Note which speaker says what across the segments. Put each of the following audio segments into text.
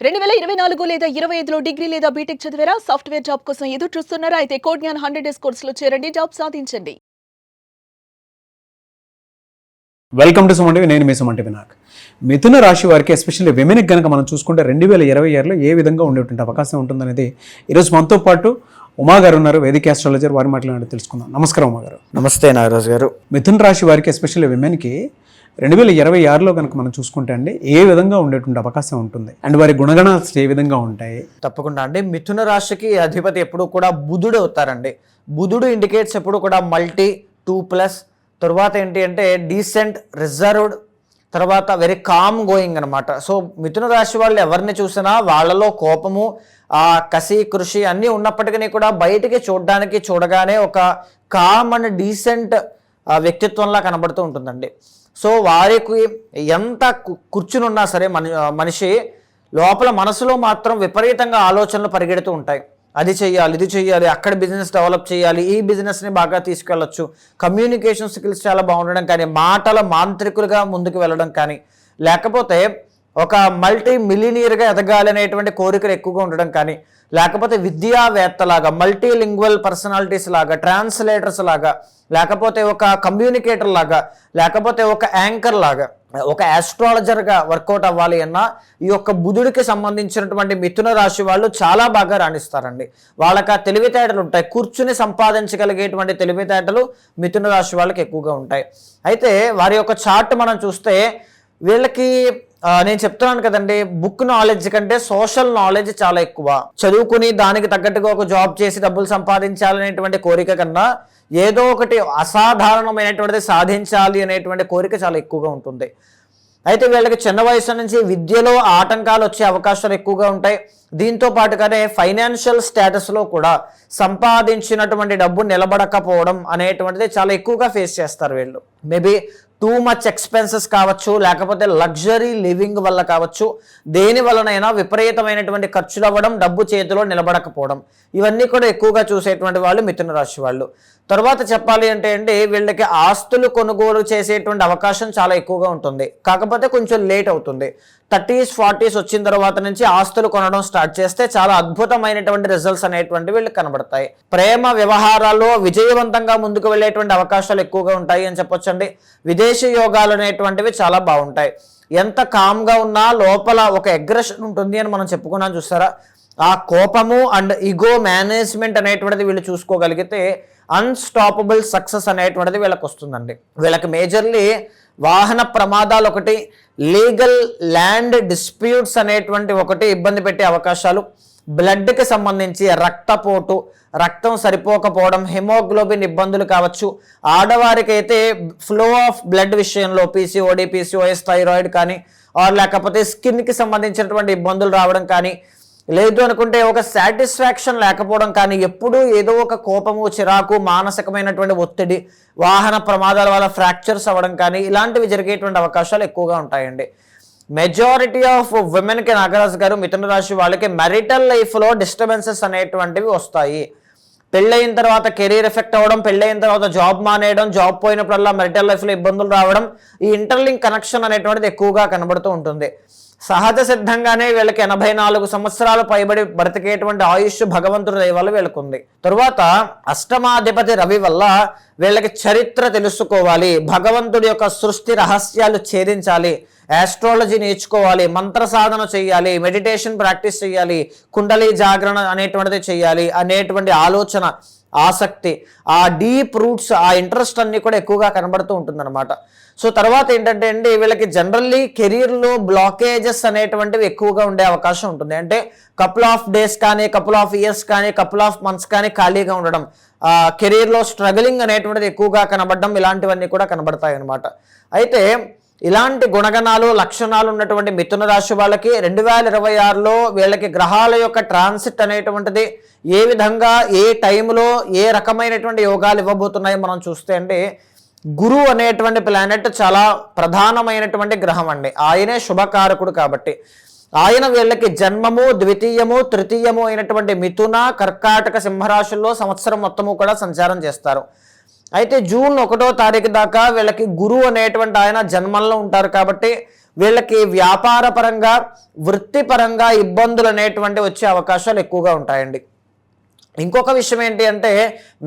Speaker 1: 2024 లేదా 25లో డిగ్రీ లేదా బీటెక్ చదివారా? సాఫ్ట్‌వేర్ జాబ్ కోసం ఎదురు చూస్తున్నారా? అయితే కోడ్ జ్ఞాన్ 100 డేస్ కోర్సులో చేరండి, జాబ్ సాధించండి.
Speaker 2: Welcome to Suman TV. నేను మీ సుమన్ టీవీ. మిథున రాశి వారికి ఎస్పెషల్లీ విమెన్కి కనుక మనం చూసుకుంటే 2026లో ఏ విధంగా ఉండేటువంటి అవకాశం ఉంటుందనేది ఈరోజు మనతో పాటు ఉమా గారు ఉన్నారు, వేదిక ఆస్ట్రాలజర్. వారి మాట్లాడి తెలుసుకుందాం. నమస్కారం ఉమా గారు.
Speaker 3: నమస్తే నాగరాజు గారు.
Speaker 2: మిథున రాశి వారికి ఎస్పెషల్లీ విమెన్కి 2026లో కనుక మనం చూసుకుంటే అండి ఏ విధంగా ఉండేటువంటి అవకాశం ఉంటుంది అండ్ వారి గుణగణాలు ఏ విధంగా ఉంటాయి?
Speaker 3: తప్పకుండా అండి. మిథున రాశికి అధిపతి ఎప్పుడు కూడా బుధుడు అవుతారండి. బుధుడు ఇండికేట్స్ ఎప్పుడు కూడా మల్టీ 2+, తర్వాత ఏంటి అంటే డీసెంట్, రిజర్వ్డ్, తర్వాత వెరీ కామ్ గోయింగ్ అనమాట. సో మిథున రాశి వాళ్ళు ఎవరిని చూసినా వాళ్ళలో కోపము, కసి, కృషి అన్నీ ఉన్నప్పటికీ కూడా బయటికి చూడగానే ఒక కామ్ అండ్ డీసెంట్ వ్యక్తిత్వంలా కనబడుతూ ఉంటుందండి. సో వారికి ఎంత కూర్చుని ఉన్నా సరే మనిషి లోపల మనసులో మాత్రం విపరీతంగా ఆలోచనలు పరిగెడుతూ ఉంటాయి. అది చెయ్యాలి, ఇది చెయ్యాలి, అక్కడ బిజినెస్ డెవలప్ చేయాలి, ఈ బిజినెస్ని బాగా తీసుకెళ్ళొచ్చు, కమ్యూనికేషన్ స్కిల్స్ చాలా బాగుండడం కానీ, మాటల మాంత్రికులుగా ముందుకు వెళ్ళడం కానీ, లేకపోతే ఒక మల్టీ మిలినియర్గా ఎదగాలి అనేటువంటి కోరికలు ఎక్కువగా ఉండడం కానీ, లేకపోతే విద్యావేత్తలాగా, మల్టీ లింగ్వల్ పర్సనాలిటీస్ లాగా, ట్రాన్స్లేటర్స్ లాగా, లేకపోతే ఒక కమ్యూనికేటర్ లాగా, లేకపోతే ఒక యాంకర్ లాగా, ఒక ఆస్ట్రాలజర్గా వర్కౌట్ అవ్వాలి అన్నా ఈ యొక్క బుధుడికి సంబంధించినటువంటి మిథున రాశి వాళ్ళు చాలా బాగా రాణిస్తారండి. వాళ్ళకి ఆ తెలివితేటలు ఉంటాయి. కూర్చుని సంపాదించగలిగేటువంటి తెలివితేటలు మిథున రాశి వాళ్ళకి ఎక్కువగా ఉంటాయి. అయితే వారి యొక్క చార్ట్ మనం చూస్తే వీళ్ళకి నేను చెప్తున్నాను కదండి, బుక్ నాలెడ్జ్ కంటే సోషల్ నాలెడ్జ్ చాలా ఎక్కువ. చదువుకుని దానికి తగ్గట్టుగా ఒక జాబ్ చేసి డబ్బులు సంపాదించాలనేటువంటి కోరిక కన్నా ఏదో ఒకటి అసాధారణమైనటువంటిది సాధించాలి అనేటువంటి కోరిక చాలా ఎక్కువగా ఉంటుంది. అయితే వీళ్ళకి చిన్న వయసు నుంచి విద్యలో ఆటంకాలు వచ్చే అవకాశాలు ఎక్కువగా ఉంటాయి. దీంతో పాటుగానే ఫైనాన్షియల్ స్టేటస్లో కూడా సంపాదించినటువంటి డబ్బు నిలబడకపోవడం అనేటువంటిది చాలా ఎక్కువగా ఫేస్ చేస్తారు వీళ్ళు. మేబీ టూ మచ్ ఎక్స్పెన్సెస్ కావచ్చు, లేకపోతే లగ్జరీ లివింగ్ వల్ల కావచ్చు, దేని వలనైనా విపరీతమైనటువంటి ఖర్చులు అవ్వడం, డబ్బు చేతిలో నిలబడకపోవడం, ఇవన్నీ కూడా ఎక్కువగా చూసేటువంటి వాళ్ళు మిథున రాశి వాళ్ళు. తర్వాత చెప్పాలి అంటే అండి, వీళ్ళకి ఆస్తులు కొనుగోలు చేసేటువంటి అవకాశం చాలా ఎక్కువగా ఉంటుంది. కాకపోతే కొంచెం లేట్ అవుతుంది. 30s 40s వచ్చిన తర్వాత నుంచి ఆస్తులు కొనడం స్టార్ట్ చేస్తే చాలా అద్భుతమైనటువంటి రిజల్ట్స్ అనేటువంటి వీళ్ళకి కనబడతాయి. ప్రేమ వ్యవహారాల్లో విజయవంతంగా ముందుకు వెళ్ళేటువంటి అవకాశాలు ఎక్కువగా ఉంటాయి అని చెప్పొచ్చండి. విదేశీ యోగాలు అనేటువంటివి చాలా బాగుంటాయి. ఎంత కామ్గా ఉన్నా లోపల ఒక అగ్రెషన్ ఉంటుంది అని మనం చెప్పుకున్నాం చూసారా. ఆ కోపము అండ్ ఈగో మేనేజ్మెంట్ అనేటువంటిది వీళ్ళు చూసుకోగలిగితే అన్స్టాపబుల్ సక్సెస్ అనేటువంటిది వీళ్ళకి వస్తుందండి. వీళ్ళకి మేజర్లీ వాహన ప్రమాదాలు ఒకటి, లీగల్ ల్యాండ్ డిస్ప్యూట్స్ అనేటువంటి ఒకటి ఇబ్బంది పెట్టే అవకాశాలు, బ్లడ్కి సంబంధించి రక్తపోటు, రక్తం సరిపోకపోవడం, హిమోగ్లోబిన్ ఇబ్బందులు కావచ్చు. ఆడవారికి అయితే ఫ్లో ఆఫ్ బ్లడ్ విషయంలో పీసీఓడి, పీసీఓఎస్, థైరాయిడ్ కానీ, లేకపోతే స్కిన్కి సంబంధించినటువంటి ఇబ్బందులు రావడం కానీ, లేదు అనుకుంటే ఒక సాటిస్ఫాక్షన్ లేకపోవడం కానీ, ఎప్పుడూ ఏదో ఒక కోపము, చిరాకు, మానసికమైనటువంటి ఒత్తిడి, వాహన ప్రమాదాల వల్ల ఫ్రాక్చర్స్ అవ్వడం కానీ ఇలాంటివి జరిగేటువంటి అవకాశాలు ఎక్కువగా ఉంటాయండి. మెజారిటీ ఆఫ్ విమెన్కి నాగరాజు గారు మిథున రాశి వాళ్ళకి మ్యారిటల్ లైఫ్లో డిస్టర్బెన్సెస్ అనేటువంటివి వస్తాయి. పెళ్ళయిన తర్వాత కెరీర్ ఎఫెక్ట్ అవ్వడం, పెళ్ళయిన తర్వాత జాబ్ మానేయడం, జాబ్ పోయినప్పుడల్లా మ్యారిటల్ లైఫ్లో ఇబ్బందులు రావడం, ఈ ఇంటర్లింక్ కనెక్షన్ అనేటువంటిది ఎక్కువగా కనబడుతూ ఉంటుంది. సహజ సిద్ధంగానే వీళ్ళకి 84 సంవత్సరాలు పైబడి బ్రతికేటువంటి ఆయుష్ భగవంతుడి దయ వల్ల వీళ్ళకు ఉంది. తరువాత అష్టమాధిపతి రవి వల్ల వీళ్ళకి చరిత్ర తెలుసుకోవాలి, భగవంతుడి యొక్క సృష్టి రహస్యాలు ఛేదించాలి, ఆస్ట్రాలజీ నేర్చుకోవాలి, మంత్ర సాధన చేయాలి, మెడిటేషన్ ప్రాక్టీస్ చేయాలి, కుండలి జాగరణ అనేటువంటిది చేయాలి అనేటువంటి ఆలోచన, ఆసక్తి, ఆ డీప్ రూట్స్, ఆ ఇంట్రెస్ట్ అన్ని కూడా ఎక్కువగా కనబడుతూ ఉంటుందన్నమాట. సో తర్వాత ఏంటంటే అండి, వీళ్ళకి జనరల్లీ కెరీర్లో బ్లాకేజెస్ అనేటువంటివి ఎక్కువగా ఉండే అవకాశం ఉంటుంది. అంటే కపుల్ ఆఫ్ డేస్ కానీ, కపుల్ ఆఫ్ ఇయర్స్ కానీ, కపుల్ ఆఫ్ మంత్స్ కానీ ఖాళీగా ఉండడం, కెరీర్లో స్ట్రగలింగ్ అనేటువంటిది ఎక్కువగా కనబడడం, ఇలాంటివన్నీ కూడా కనబడతాయి అన్నమాట. అయితే ఇలాంటి గుణగణాలు, లక్షణాలు ఉన్నటువంటి మిథున రాశి వాళ్ళకి 2026లో వీళ్ళకి గ్రహాల యొక్క ట్రాన్సిట్ అనేటువంటిది ఏ విధంగా, ఏ టైంలో ఏ రకమైనటువంటి యోగాలు ఇవ్వబోతున్నాయో మనం చూస్తే అండి, గురువు అనేటువంటి ప్లానెట్ చాలా ప్రధానమైనటువంటి గ్రహం అండి. ఆయనే శుభకారకుడు కాబట్టి ఆయన వీళ్ళకి జన్మము, ద్వితీయము, తృతీయము అయినటువంటి మిథున, కర్కాటక, సింహరాశుల్లో సంవత్సరం మొత్తము కూడా సంచారం చేస్తారు. అయితే జూన్ 1వ తారీఖు దాకా వీళ్ళకి గురువు అనేటువంటి ఆయన జన్మంలో ఉంటారు కాబట్టి వీళ్ళకి వ్యాపార పరంగా వృత్తిపరంగా ఇబ్బందులు అనేటువంటి వచ్చే అవకాశాలు ఎక్కువగా ఉంటాయండి. ఇంకొక విషయం ఏంటి అంటే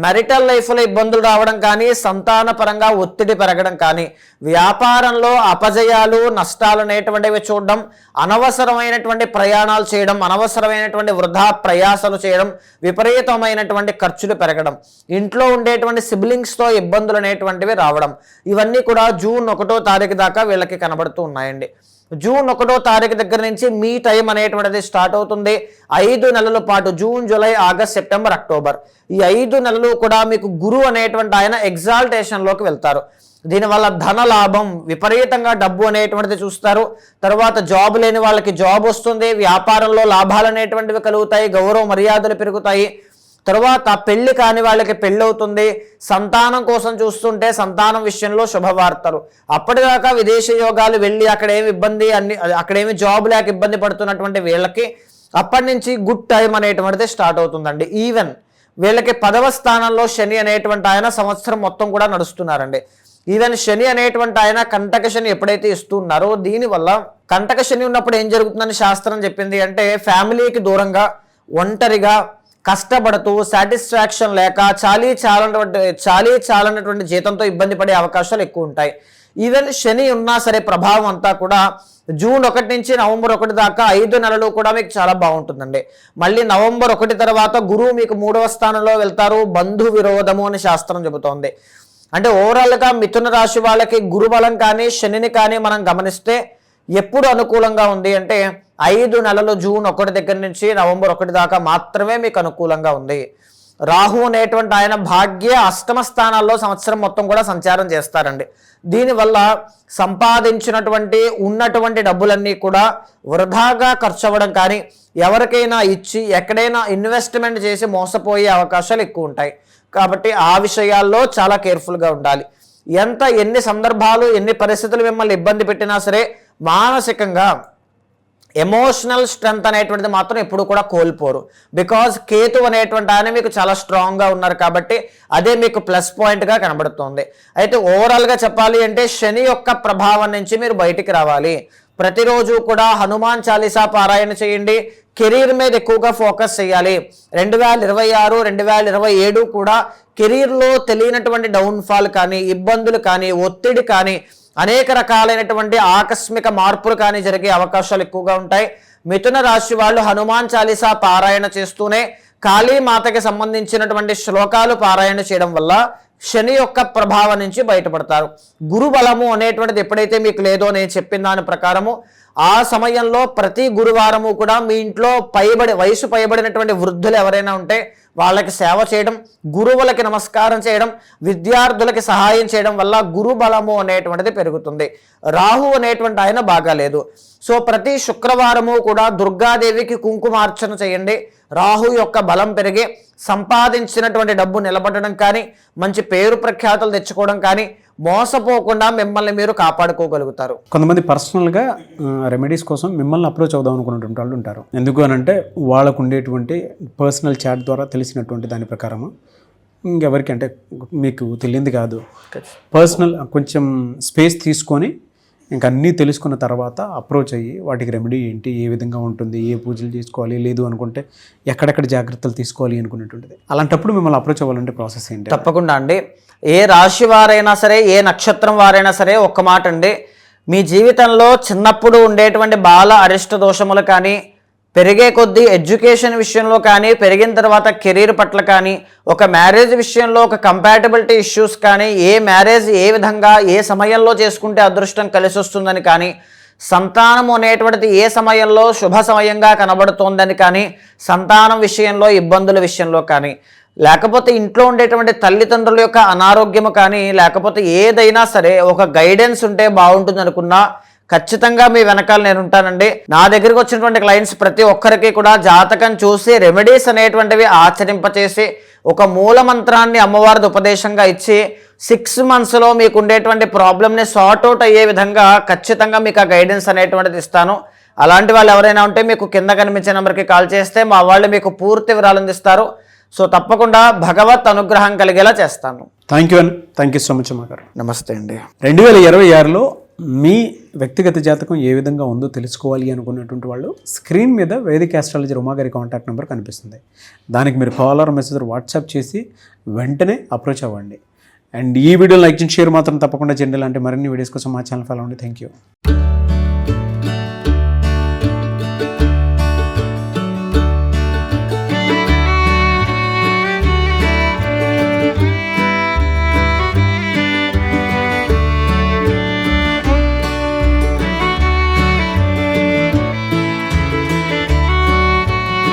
Speaker 3: మ్యారిటల్ లైఫ్లో ఇబ్బందులు రావడం కానీ, సంతాన పరంగా ఒత్తిడి పెరగడం కానీ, వ్యాపారంలో అపజయాలు నష్టాలు అనేటువంటివి చూడడం, అనవసరమైనటువంటి ప్రయాణాలు చేయడం, అనవసరమైనటువంటి వృధా ప్రయాసాలు చేయడం, విపరీతమైనటువంటి ఖర్చులు పెరగడం, ఇంట్లో ఉండేటువంటి సిబ్లింగ్స్తో ఇబ్బందులు అనేటువంటివి రావడం, ఇవన్నీ కూడా జూన్ 1వ తారీఖు దాకా వీళ్ళకి కనబడుతూ ఉన్నాయండి. జూన్ 1వ తారీఖు దగ్గర నుంచి మీ టైం అనేటువంటిది స్టార్ట్ అవుతుంది. 5 నెలల పాటు June, July, August, September, October ఈ 5 నెలలు కూడా మీకు గురువు అనేటువంటి ఆయన ఎగ్జాల్టేషన్లోకి వెళ్తారు. దీనివల్ల ధన లాభం, విపరీతంగా డబ్బు అనేటువంటిది చూస్తారు. తర్వాత జాబ్ లేని వాళ్ళకి జాబ్ వస్తుంది, వ్యాపారంలో లాభాలు అనేటువంటివి కలుగుతాయి, గౌరవ మర్యాదలు పెరుగుతాయి. తర్వాత పెళ్లి కాని వాళ్ళకి పెళ్ళి అవుతుంది. సంతానం కోసం చూస్తుంటే సంతానం విషయంలో శుభవార్తలు. అప్పటిదాకా విదేశీ యోగాలు వెళ్ళి అక్కడేమి ఇబ్బంది అక్కడేమి జాబ్ లేక ఇబ్బంది పడుతున్నటువంటి వీళ్ళకి అప్పటి నుంచి గుడ్ టైం అనేటువంటిది స్టార్ట్ అవుతుందండి. ఈవెన్ వీళ్ళకి 10వ స్థానంలో శని అనేటువంటి ఆయన సంవత్సరం మొత్తం కూడా నడుస్తున్నారండి. ఈవెన్ శని అనేటువంటి ఆయన కంటక శని ఎప్పుడైతే ఇస్తున్నారో దీనివల్ల కంటక శని ఉన్నప్పుడు ఏం జరుగుతుందని శాస్త్రం చెప్పింది అంటే ఫ్యామిలీకి దూరంగా, ఒంటరిగా, కష్టపడుతూ, సాటిస్ఫాక్షన్ లేక, చాలనటువంటి జీతంతో ఇబ్బంది పడే అవకాశాలు ఎక్కువ ఉంటాయి. ఈవెన్ శని ఉన్నా సరే ప్రభావం అంతా కూడా జూన్ 1 నుంచి నవంబర్ 1 దాకా 5 నెలలు కూడా మీకు చాలా బాగుంటుందండి. మళ్ళీ నవంబర్ 1 తర్వాత గురువు మీకు 3వ స్థానంలో వెళ్తారు. బంధు విరోధము అని శాస్త్రం చెబుతోంది. అంటే ఓవరాల్గా మిథున రాశి వాళ్ళకి గురుబలం కానీ శనిని కానీ మనం గమనిస్తే ఎప్పుడు అనుకూలంగా ఉంది అంటే 5 నెలలు జూన్ 1 దగ్గర నుంచి నవంబర్ 1 దాకా మాత్రమే మీకు అనుకూలంగా ఉంది. రాహు అనేటువంటి ఆయన భాగ్య అష్టమ స్థానాల్లో సంవత్సరం మొత్తం కూడా సంచారం చేస్తారండి. దీనివల్ల సంపాదించినటువంటి ఉన్నటువంటి డబ్బులన్నీ కూడా వృధాగా ఖర్చు అవ్వడం కానీ, ఎవరికైనా ఇచ్చి ఎక్కడైనా ఇన్వెస్ట్మెంట్ చేసి మోసపోయే అవకాశాలు ఎక్కువ ఉంటాయి. కాబట్టి ఆ విషయాల్లో చాలా కేర్ఫుల్గా ఉండాలి. ఎన్ని సందర్భాలు, ఎన్ని పరిస్థితులు మిమ్మల్ని ఇబ్బంది పెట్టినా సరే మానసికంగా ఎమోషనల్ స్ట్రెంగ్త్ అనేటువంటిది మాత్రం ఎప్పుడు కూడా కోల్పోరు. బికాజ్ కేతు అనేటువంటి ఆయన మీకు చాలా స్ట్రాంగ్గా ఉన్నారు కాబట్టి అదే మీకు ప్లస్ పాయింట్గా కనబడుతుంది. అయితే ఓవరాల్గా చెప్పాలి అంటే శని యొక్క ప్రభావం నుంచి మీరు బయటికి రావాలి. ప్రతిరోజు కూడా హనుమాన్ చాలీసా పారాయణ చేయండి. కెరీర్ మీద ఎక్కువగా ఫోకస్ చేయాలి. 2026, 2027 కూడా కెరీర్లో తెలియనటువంటి డౌన్ఫాల్ కానీ, ఇబ్బందులు కానీ, ఒత్తిడి కానీ, అనేక రకాలైనటువంటి ఆకస్మిక మార్పులు కానీ జరిగే అవకాశాలు ఎక్కువగా ఉంటాయి. మిథున రాశి వాళ్ళు హనుమాన్ చాలీసా పారాయణ చేస్తూనే కాళీమాతకి సంబంధించినటువంటి శ్లోకాలు పారాయణ చేయడం వల్ల శని యొక్క ప్రభావం నుంచి బయటపడతారు. గురు బలము అనేటువంటిది ఎప్పుడైతే మీకు లేదో నేను చెప్పిన దాని ప్రకారము ఆ సమయంలో ప్రతి గురువారము కూడా మీ ఇంట్లో వయసు పైబడినటువంటి వృద్ధులు ఎవరైనా ఉంటే వాళ్ళకి సేవ చేయడం, గురువులకి నమస్కారం చేయడం, విద్యార్థులకి సహాయం చేయడం వల్ల గురు బలము అనేటువంటిది పెరుగుతుంది. రాహు అనేటువంటి ఆయన బాగాలేదు. సో ప్రతి శుక్రవారము కూడా దుర్గాదేవికి కుంకుమార్చన చేయండి. రాహు యొక్క బలం పెరిగి సంపాదించినటువంటి డబ్బు నిలబడడం కానీ, మంచి పేరు ప్రఖ్యాతులు తెచ్చుకోవడం కానీ, మోసపోకుండా మిమ్మల్ని మీరు కాపాడుకోగలుగుతారు.
Speaker 2: కొంతమంది పర్సనల్గా రెమెడీస్ కోసం మిమ్మల్ని అప్రోచ్ అవుదాం అనుకున్నటువంటి వాళ్ళు ఉంటారు. ఎందుకు అని అంటే వాళ్ళకు ఉండేటువంటి పర్సనల్ చాట్ ద్వారా తెలిసినటువంటి దాని ప్రకారము ఇంకెవరికి అంటే మీకు తెలియంది కాదు, పర్సనల్ కొంచెం స్పేస్ తీసుకొని ఇంకా అన్నీ తెలుసుకున్న తర్వాత అప్రోచ్ అయ్యి వాటికి రెమెడీ ఏంటి, ఏ విధంగా ఉంటుంది, ఏ పూజలు చేసుకోవాలి, లేదు అనుకుంటే ఎక్కడెక్కడ జాగ్రత్తలు తీసుకోవాలి అనుకునేటువంటిది. అలాంటప్పుడు మిమ్మల్ని అప్రోచ్ అవ్వాలంటే ప్రాసెస్ ఏంటి?
Speaker 3: తప్పకుండా అండి. ఏ రాశి వారైనా సరే, ఏ నక్షత్రం వారైనా సరే ఒక్క మాట అండి, మీ జీవితంలో చిన్నప్పుడు ఉండేటువంటి బాల అరిష్ట దోషములు కానీ, పెరిగే కొద్దీ ఎడ్యుకేషన్ విషయంలో కానీ, పెరిగిన తర్వాత కెరీర్ పట్ల కానీ, ఒక మ్యారేజ్ విషయంలో ఒక కంపాటబిలిటీ ఇష్యూస్ కానీ, ఏ మ్యారేజ్ ఏ విధంగా ఏ సమయంలో చేసుకుంటే అదృష్టం కలిసి వస్తుందని కానీ, సంతానం అనేటువంటిది ఏ సమయంలో శుభ సమయంగా కనబడుతోందని కానీ, సంతానం విషయంలో ఇబ్బందుల విషయంలో కానీ, లేకపోతే ఇంట్లో ఉండేటువంటి తల్లిదండ్రుల యొక్క అనారోగ్యము కానీ, లేకపోతే ఏదైనా సరే ఒక గైడెన్స్ ఉంటే బాగుంటుంది అనుకున్నా ఖచ్చితంగా మీ వెనకాల నేను ఉంటానండి. నా దగ్గరికి వచ్చినటువంటి క్లయింట్స్ ప్రతి ఒక్కరికి కూడా జాతకం చూసి రెమెడీస్ అనేటువంటివి ఆచరింపచేసి ఒక మూల మంత్రాన్ని అమ్మవారిది ఉపదేశంగా ఇచ్చి 6 monthsలో మీకు ఉండేటువంటి ప్రాబ్లమ్ని సార్ట్అవుట్ అయ్యే విధంగా ఖచ్చితంగా మీకు ఆ గైడెన్స్ అనేటువంటిది ఇస్తాను. అలాంటి వాళ్ళు ఎవరైనా ఉంటే మీకు కింద కనిపించే నెంబర్కి కాల్ చేస్తే మా వాళ్ళు మీకు పూర్తి వివరాలు అందిస్తారు. సో తప్పకుండా భగవత్ అనుగ్రహం కలిగేలా చేస్తాను.
Speaker 2: థ్యాంక్ యూ సో మచ్ అమ్మ గారు.
Speaker 3: నమస్తే అండి.
Speaker 2: 2026లో మీ వ్యక్తిగత జాతకం ఏ విధంగా ఉందో తెలుసుకోవాలి అనుకున్నటువంటి వాళ్ళు స్క్రీన్ మీద వేదిక ఆస్ట్రాలజర్ ఉమా గారి కాంటాక్ట్ నెంబర్ కనిపిస్తుంది. దానికి మీరు కాల్ ఆర్ మెసేజ్ వాట్సాప్ చేసి వెంటనే అప్రోచ్ అవ్వండి. అండ్ ఈ వీడియో లైక్ చేసి షేర్ మాత్రం తప్పకుండా చేయండి. ఇలాంటి మరిన్ని వీడియోస్ కోసం మా ఛానల్ ఫాలో అవ్వండి. Thank you.